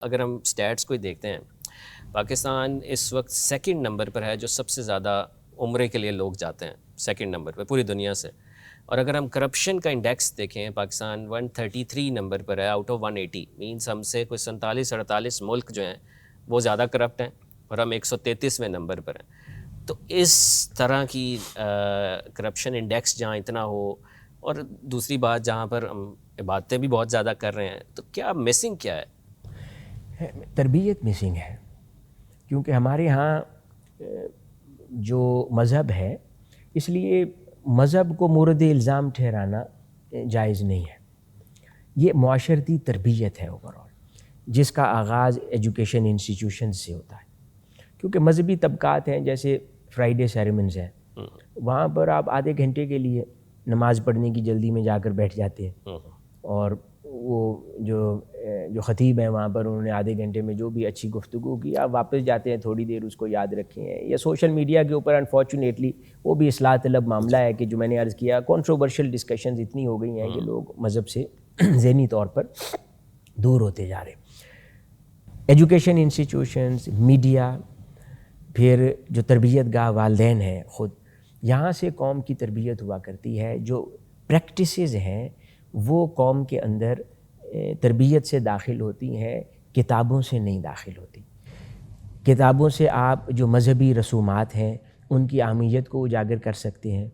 اگر ہم سٹیٹس کو ہی دیکھتے ہیں، پاکستان اس وقت سیکنڈ نمبر پر ہے جو سب سے زیادہ عمرے کے لیے لوگ جاتے ہیں، سیکنڈ نمبر پہ پوری دنیا سے. اور اگر ہم کرپشن کا انڈیکس دیکھیں، پاکستان 133 نمبر پر ہے آؤٹ آف 180. مینس ہم سے کوئی 47-48 ملک جو ہیں وہ زیادہ کرپٹ ہیں اور ہم 133ویں نمبر پر ہیں. تو اس طرح کی کرپشن انڈیکس جہاں اتنا ہو، اور دوسری بات جہاں پر ہم عبادتیں بھی بہت زیادہ کر رہے ہیں، تو کیا مسنگ کیا ہے؟ تربیت مسنگ ہے، کیونکہ ہمارے ہاں جو مذہب ہے، اس لیے مذہب کو مورد الزام ٹھہرانا جائز نہیں ہے. یہ معاشرتی تربیت ہے اوورآل، جس کا آغاز ایجوکیشن انسٹیٹیوشن سے ہوتا ہے. کیونکہ مذہبی طبقات ہیں، جیسے فرائیڈے سیریمنز ہیں، وہاں پر آپ آدھے گھنٹے کے لیے نماز پڑھنے کی جلدی میں جا کر بیٹھ جاتے ہیں، اور وہ جو خطیب ہیں وہاں پر انہوں نے آدھے گھنٹے میں جو بھی اچھی گفتگو کی، آپ واپس جاتے ہیں تھوڑی دیر اس کو یاد رکھے ہیں. یا سوشل میڈیا کے اوپر انفارچونیٹلی وہ بھی اصلاح طلب معاملہ ہے کہ جو میں نے عرض کیا، کنٹروورشل ڈسکشنز اتنی ہو گئی ہیں کہ لوگ مذہب سے ذہنی طور پر دور ہوتے جا رہے ہیں. ایجوکیشن انسٹیٹیوشنز، میڈیا، پھر جو تربیت گاہ والدین ہیں خود، یہاں سے قوم کی تربیت ہوا کرتی ہے. جو پریکٹسز ہیں وہ قوم کے اندر تربیت سے داخل ہوتی ہیں، کتابوں سے نہیں داخل ہوتی. کتابوں سے آپ جو مذہبی رسومات ہیں ان کی اہمیت کو اجاگر کر سکتے ہیں،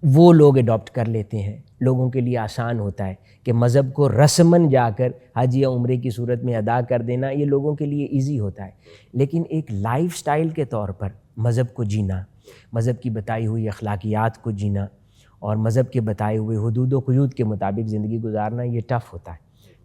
وہ لوگ اڈاپٹ کر لیتے ہیں. لوگوں کے لیے آسان ہوتا ہے کہ مذہب کو رسماً جا کر حج یا عمرے کی صورت میں ادا کر دینا، یہ لوگوں کے لیے ایزی ہوتا ہے. لیکن ایک لائف سٹائل کے طور پر مذہب کو جینا، مذہب کی بتائی ہوئی اخلاقیات کو جینا اور مذہب کے بتائے ہوئے حدود و قیود کے مطابق زندگی گزارنا، یہ ٹف ہوتا ہے.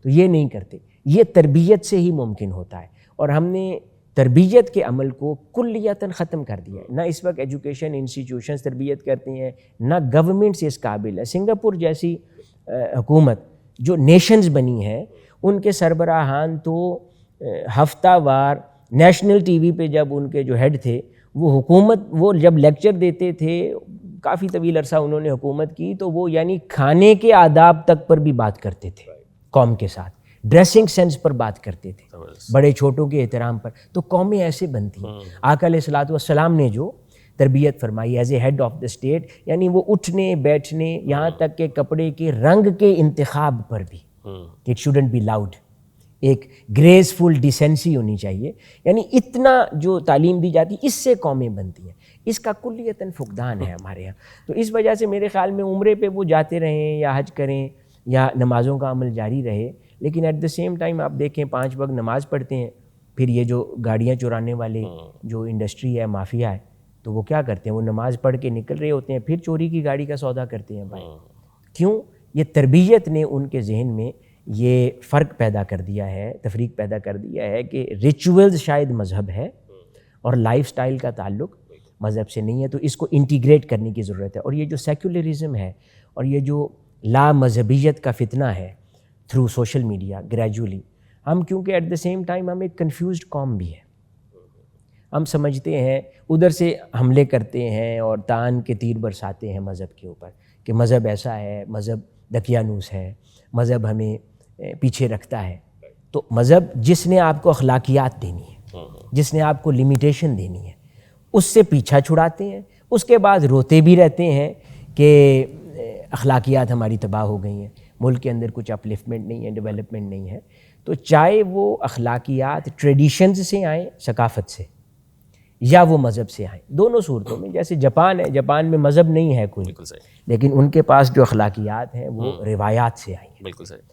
تو یہ نہیں کرتے. یہ تربیت سے ہی ممکن ہوتا ہے، اور ہم نے تربیت کے عمل کو کلیتاً ختم کر دیا ہے. نہ اس وقت ایجوکیشن انسٹیٹیوشنز تربیت کرتے ہیں، نہ گورنمنٹ سے اس قابل ہے. سنگاپور جیسی حکومت جو نیشنز بنی ہیں، ان کے سربراہان تو ہفتہ وار نیشنل ٹی وی پہ جب ان کے جو ہیڈ تھے وہ جب لیکچر دیتے تھے، کافی طویل عرصہ انہوں نے حکومت کی، تو وہ یعنی کھانے کے آداب تک پر بھی بات کرتے تھے قوم کے ساتھ، ڈریسنگ سینس پر بات کرتے تھے، بڑے چھوٹوں کے احترام پر. تو قومیں ایسے بنتی ہیں. آقا علیہ الصلوۃ والسلام نے جو تربیت فرمائی is a head of the state, یعنی وہ اٹھنے بیٹھنے، یہاں تک کہ کپڑے کے رنگ کے انتخاب پر بھی، اٹ شوڈنٹ بی لاؤڈ، ایک گریسفل ڈیسنسی ہونی چاہیے. یعنی اتنا جو تعلیم دی جاتی، اس سے قومیں بنتی ہیں. اس کا کلیتاً فقدان ہے ہمارے یہاں. تو اس وجہ سے میرے خیال میں عمرے پہ وہ جاتے رہیں یا حج کریں یا نمازوں کا عمل جاری رہے، لیکن ایٹ دا سیم ٹائم آپ دیکھیں 5 وقت نماز پڑھتے ہیں، پھر یہ جو گاڑیاں چرانے والے جو انڈسٹری ہے، مافیا ہے، تو وہ کیا کرتے ہیں؟ وہ نماز پڑھ کے نکل رہے ہوتے ہیں، پھر چوری کی گاڑی کا سودا کرتے ہیں. بھائی کیوں؟ یہ تربیت نے ان کے ذہن میں یہ فرق پیدا کر دیا ہے، تفریق پیدا کر دیا ہے کہ ریچولز شاید مذہب ہے اور لائف سٹائل کا تعلق مذہب سے نہیں ہے. تو اس کو انٹیگریٹ کرنے کی ضرورت ہے. اور یہ جو سیکولرزم ہے اور یہ جو لا مذہبیت کا فتنہ ہے تھرو سوشل میڈیا گریجولی، ہم کیونکہ ایٹ دا سیم ٹائم ہم ایک کنفیوزڈ قوم بھی ہے. ہم سمجھتے ہیں، ادھر سے حملے کرتے ہیں اور تان کے تیر برساتے ہیں مذہب کے اوپر کہ مذہب ایسا ہے، مذہب دقیانوس ہے، مذہب ہمیں پیچھے رکھتا ہے. تو مذہب جس نے آپ کو اخلاقیات دینی ہے، جس نے آپ کو لمیٹیشن دینی ہے، اس سے پیچھا چھڑاتے ہیں. اس کے بعد روتے بھی رہتے ہیں کہ اخلاقیات ہماری تباہ ہو گئی ہیں، ملک کے اندر کچھ اپلفٹمنٹ نہیں ہے، ڈیولپمنٹ نہیں ہے. تو چاہے وہ اخلاقیات ٹریڈیشنز سے آئیں، ثقافت سے، یا وہ مذہب سے آئیں، دونوں صورتوں میں. جیسے جاپان ہے، جاپان میں مذہب نہیں ہے کوئی، لیکن ان کے پاس جو اخلاقیات ہیں وہ روایات سے آئی ہیں. بالکل صحیح.